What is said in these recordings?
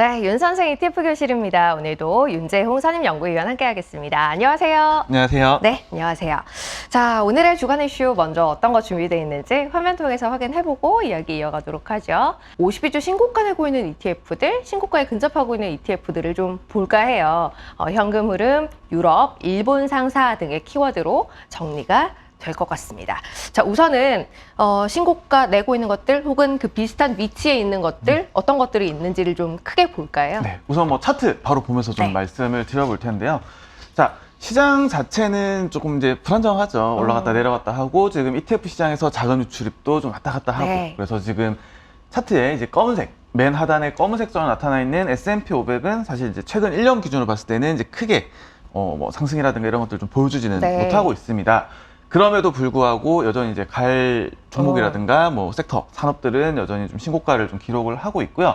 네, 윤 선생 ETF 교실입니다. 오늘도 윤재홍 선임연구위원 함께하겠습니다. 안녕하세요. 안녕하세요. 네, 안녕하세요. 자, 오늘의 주간 이슈 먼저 어떤 거 준비되어 있는지 화면 통해서 확인해보고 이야기 이어가도록 하죠. 52주 신고가 내고 있는 ETF들, 신고가에 근접하고 있는 ETF들을 좀 볼까 해요. 현금 흐름, 유럽, 일본 상사 등의 키워드로 정리가 될 것 같습니다. 자, 우선은 신고가 내고 있는 것들 혹은 그 비슷한 위치에 있는 것들 어떤 것들이 있는지를 좀 크게 볼까요? 네, 우선 뭐 차트 바로 보면서 좀 네. 말씀을 드려볼 텐데요. 자, 시장 자체는 조금 이제 불안정하죠. 올라갔다 내려갔다 하고 지금 ETF 시장에서 자금 유출입도 좀 왔다 갔다 하고 네. 그래서 지금 차트에 이제 검은색 맨 하단에 검은색처럼 나타나 있는 S&P 500은 사실 이제 최근 1년 기준으로 봤을 때는 이제 크게 뭐 상승이라든가 이런 것들 좀 보여주지는 네. 못하고 있습니다. 그럼에도 불구하고 여전히 이제 갈 종목이라든가 뭐 섹터, 산업들은 여전히 좀 신고가를 좀 기록을 하고 있고요.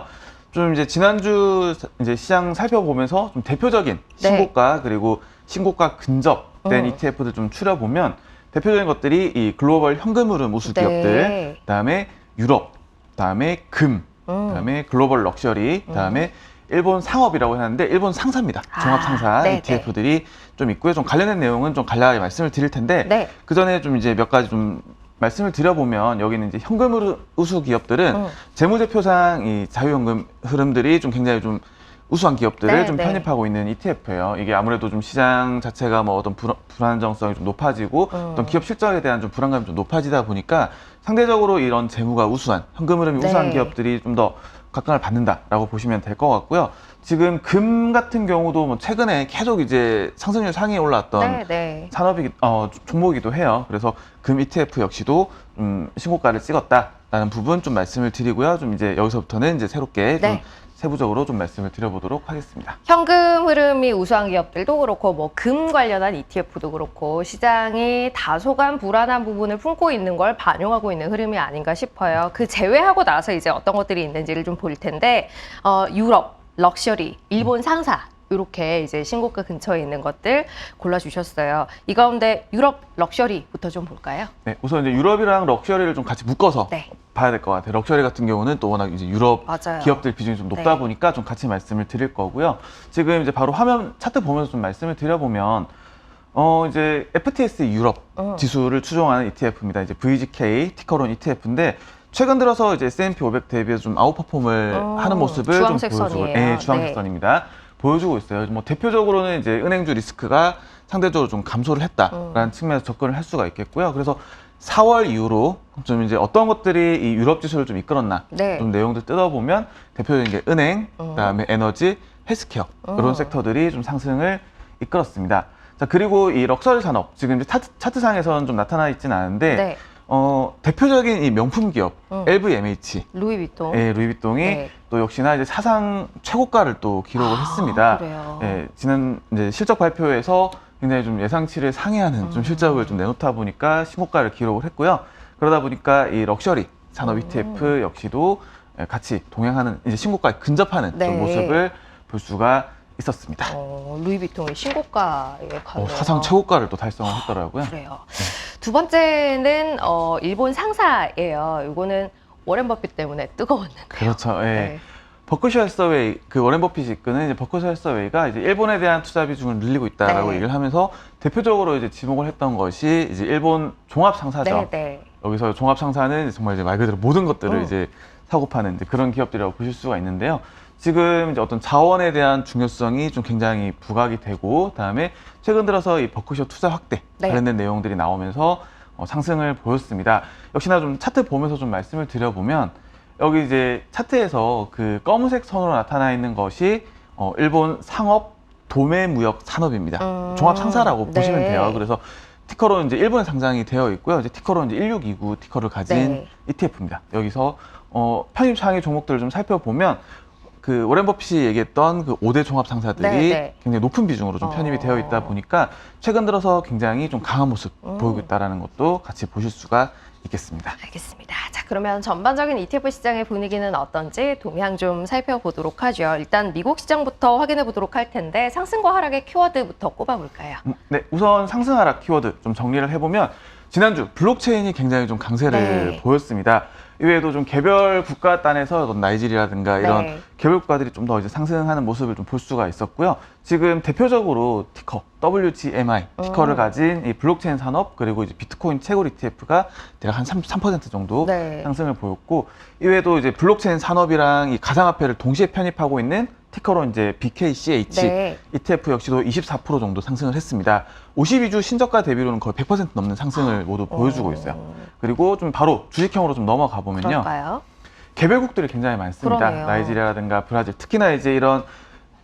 좀 이제 지난주 이제 시장 살펴보면서 좀 대표적인 신고가 그리고 신고가 근접된 ETF들 좀 추려보면 대표적인 것들이 이 글로벌 현금 흐름 우수 기업들, 그다음에 유럽, 그다음에 금, 그다음에 글로벌 럭셔리, 그다음에 일본 상업이라고 했는데 일본 상사입니다. 종합 상사 ETF들이 좀 있고요. 좀 관련된 내용은 좀 간략하게 말씀을 드릴 텐데 그 전에 좀 이제 몇 가지 좀 말씀을 드려보면 여기는 이제 현금 우수 기업들은 재무제표상 이 자유현금 흐름들이 좀 굉장히 좀 우수한 기업들을 좀 편입하고 있는 ETF예요. 이게 아무래도 좀 시장 자체가 뭐 어떤 불안정성이 좀 높아지고 어떤 기업 실적에 대한 좀 불안감이 좀 높아지다 보니까 상대적으로 이런 재무가 우수한 현금 흐름이 우수한 기업들이 좀 더 각광을 받는다라고 보시면 될 것 같고요. 지금 금 같은 경우도 뭐 최근에 계속 이제 상승률 상위에 올라왔던 산업이 종목이기도 해요. 그래서 금 ETF 역시도 신고가를 찍었다라는 부분 좀 말씀을 드리고요. 좀 이제 여기서부터는 이제 새롭게 좀 세부적으로 좀 말씀을 드려보도록 하겠습니다. 현금 흐름이 우수한 기업들도 그렇고 뭐 금 관련한 ETF도 그렇고 시장이 다소간 불안한 부분을 품고 있는 걸 반영하고 있는 흐름이 아닌가 싶어요. 그 제외하고 나서 이제 어떤 것들이 있는지를 좀 볼 텐데 유럽, 럭셔리, 일본 상사 이렇게 이제 신고가 근처에 있는 것들 골라주셨어요. 이 가운데 유럽 럭셔리부터 좀 볼까요? 네, 우선 이제 유럽이랑 럭셔리를 좀 같이 묶어서 봐야 될 것 같아요. 럭셔리 같은 경우는 또 워낙 이제 유럽 기업들 비중이 좀 높다 보니까 좀 같이 말씀을 드릴 거고요. 지금 이제 바로 화면 차트 보면서 좀 말씀을 드려보면 이제 FTSE 유럽 지수를 추종하는 ETF입니다. 이제 VGK 티커론 ETF인데 최근 들어서 이제 S&P 500 대비해서 좀 아웃퍼폼을 하는 모습을 좀 보여주고, 주황색선입니다. 보여주고 있어요. 뭐 대표적으로는 이제 은행주 리스크가 상대적으로 좀 감소를 했다라는 측면에서 접근을 할 수가 있겠고요. 그래서 4월 이후로 좀 이제 어떤 것들이 이 유럽 지수를 좀 이끌었나 좀 내용들 뜯어보면 대표적인 게 은행, 그다음에 에너지, 헬스케어 이런 섹터들이 좀 상승을 이끌었습니다. 자, 그리고 이 럭셔리 산업 지금 이제 차트상에서는 좀 나타나 있지는 않은데 대표적인 이 명품 기업 LVMH, 루이비통, 루이비통이 또 역시나 이제 사상 최고가를 또 기록을 했습니다. 지난 이제 실적 발표에서 굉장히 좀 예상치를 상회하는 좀 실적을 좀 내놓다 보니까 신고가를 기록을 했고요. 그러다 보니까 이 럭셔리 산업 ETF 역시도 같이 동행하는 이제 신고가에 근접하는 좀 모습을 볼 수가 있었습니다. 루이비통이 신고가에 가네요. 사상 최고가를 또 달성을 했더라고요. 그래요. 두 번째는 일본 상사예요. 이거는 워렌 버핏 때문에 뜨거웠는데요. 그렇죠. 버크셔 해서웨이, 그 워렌 버핏이 이끄는 이제 버크셔 해서웨이가 이제 일본에 대한 투자 비중을 늘리고 있다라고 얘기를 하면서 대표적으로 이제 지목을 했던 것이 이제 일본 종합 상사죠. 여기서 종합 상사는 정말 이제 말 그대로 모든 것들을 이제 사고 파는 이제 그런 기업들이라고 보실 수가 있는데요. 지금 이제 어떤 자원에 대한 중요성이 좀 굉장히 부각이 되고, 그다음에 최근 들어서 이 버크셔 투자 확대 관련된 내용들이 나오면서 상승을 보였습니다. 역시나 좀 차트 보면서 좀 말씀을 드려보면 여기 이제 차트에서 그 검은색 선으로 나타나 있는 것이 일본 상업 도매 무역 산업입니다. 종합 상사라고 보시면 돼요. 그래서 티커로 이제 일본에 상장이 되어 있고요. 이제 티커로 이제 1629 티커를 가진 ETF입니다. 여기서 편입 상위 종목들을 좀 살펴보면 그 워렌 버핏이 얘기했던 그 5대 종합 상사들이 굉장히 높은 비중으로 좀 편입이 되어 있다 보니까 최근 들어서 굉장히 좀 강한 모습 보이고 있다는 것도 같이 보실 수가 있겠습니다. 알겠습니다. 자, 그러면 전반적인 ETF 시장의 분위기는 어떤지 동향 좀 살펴보도록 하죠. 일단 미국 시장부터 확인해 보도록 할 텐데 상승과 하락의 키워드부터 꼽아볼까요? 네, 우선 상승 하락 키워드 좀 정리를 해보면 지난주 블록체인이 굉장히 좀 강세를 보였습니다. 이외에도 좀 개별 국가 단에서 어떤 나이지리아라든가 이런 네. 개별 국가들이 좀 더 이제 상승하는 모습을 좀 볼 수가 있었고요. 지금 대표적으로 티커 WGMI 티커를 가진 이 블록체인 산업 그리고 이제 비트코인 채굴 ETF가 대략 한 3% 정도 네. 상승을 보였고, 이외에도 이제 블록체인 산업이랑 이 가상화폐를 동시에 편입하고 있는 티커로 이제 BKCH 네. ETF 역시도 24% 정도 상승을 했습니다. 52주 신저가 대비로는 거의 100% 넘는 상승을 모두 보여주고 있어요. 그리고 좀 바로 주식형으로 좀 넘어가 보면요. 그럴까요? 개별국들이 굉장히 많습니다. 그러네요. 나이지리아라든가 브라질, 특히나 이제 이런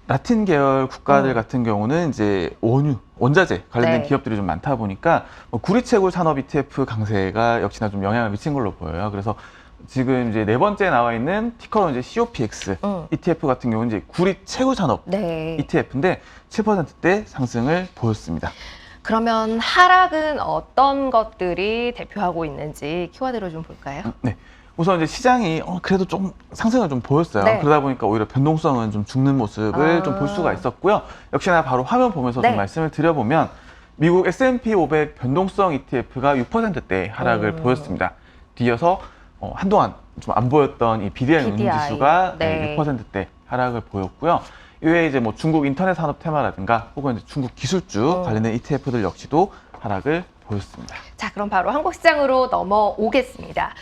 라틴 계열 국가들 같은 경우는 이제 원유, 원자재 관련된 네. 기업들이 좀 많다 보니까 구리채굴 산업 ETF 강세가 역시나 좀 영향을 미친 걸로 보여요. 그래서 지금 이제 네 번째 나와 있는 티커로 이제 COPX ETF 같은 경우는 이제 구리채굴 산업 네. ETF인데 7%대 상승을 보였습니다. 그러면 하락은 어떤 것들이 대표하고 있는지 키워드로 좀 볼까요? 네. 우선 이제 시장이 그래도 좀 상승을 좀 보였어요. 네. 그러다 보니까 오히려 변동성은 좀 죽는 모습을 좀 볼 수가 있었고요. 역시나 바로 화면 보면서 네. 좀 말씀을 드려보면 미국 S&P 500 변동성 ETF가 6%대 하락을 보였습니다. 뒤이어서 한동안 좀 안 보였던 이 BDI 운용지수가 네. 6%대 하락을 보였고요. 이외에 이제 뭐 중국 인터넷 산업 테마라든가 혹은 이제 중국 기술주 관련된 ETF들 역시도 하락을 보였습니다. 자, 그럼 바로 한국 시장으로 넘어오겠습니다.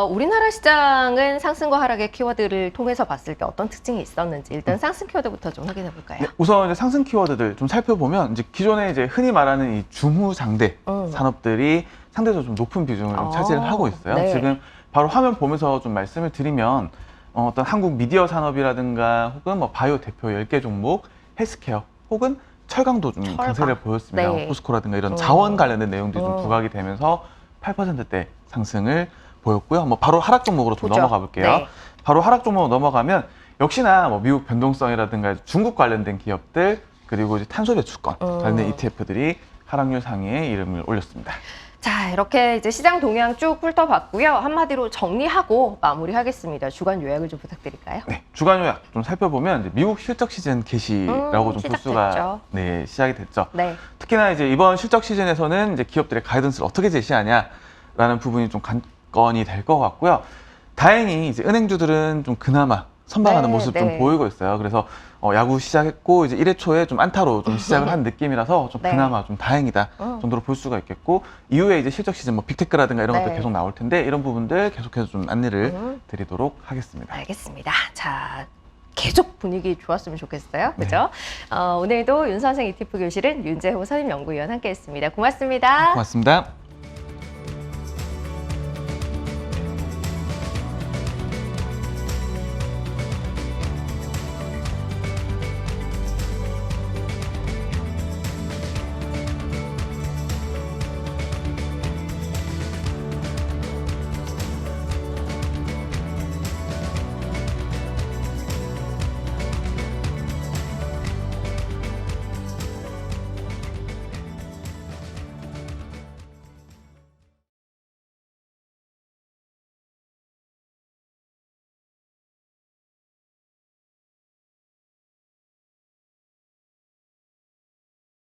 우리나라 시장은 상승과 하락의 키워드를 통해서 봤을 때 어떤 특징이 있었는지 일단 상승 키워드부터 좀 확인해 볼까요? 네, 우선 이제 상승 키워드들 좀 살펴보면 이제 기존에 이제 흔히 말하는 이 중후장대 산업들이 상대적으로 좀 높은 비중을 좀 차지를 하고 있어요. 네. 지금 바로 화면 보면서 좀 말씀을 드리면 어떤 한국 미디어 산업이라든가 혹은 뭐 바이오 대표 10개 종목, 헬스케어 혹은 철강도 좀 철강. 강세를 보였습니다. 네. 포스코라든가 이런 자원 관련된 내용들이 좀 부각이 되면서 8%대 상승을 보였고요. 뭐 바로 하락 종목으로 좀 보죠. 넘어가 볼게요. 네. 바로 하락 종목으로 넘어가면 역시나 뭐 미국 변동성이라든가 중국 관련된 기업들 그리고 이제 탄소 배출권 관련된 ETF들이 하락률 상위에 이름을 올렸습니다. 자, 이렇게 이제 시장 동향 쭉 훑어봤고요. 한마디로 정리하고 마무리하겠습니다. 주간 요약을 좀 부탁드릴까요? 네, 주간 요약 좀 살펴보면 이제 미국 실적 시즌 개시라고 좀 볼 수가 시작됐죠. 시작이 됐죠. 네. 특히나 이제 이번 실적 시즌에서는 이제 기업들의 가이던스를 어떻게 제시하냐라는 부분이 좀 관건이 될 것 같고요. 다행히 이제 은행주들은 좀 그나마 선방하는 네, 모습 좀 네. 보이고 있어요. 그래서 야구 시작했고 이제 1회 초에 좀 안타로 좀 시작을 한 느낌이라서 좀 네. 그나마 좀 다행이다 정도로 볼 수가 있겠고, 이후에 이제 실적 시즌 뭐 빅테크라든가 이런 네. 것들 계속 나올 텐데 이런 부분들 계속해서 좀 안내를 드리도록 하겠습니다. 알겠습니다. 자, 계속 분위기 좋았으면 좋겠어요. 그죠? 오늘도 윤 선생 ETF 교실은 윤재호 선임연구위원 함께했습니다. 고맙습니다. 고맙습니다.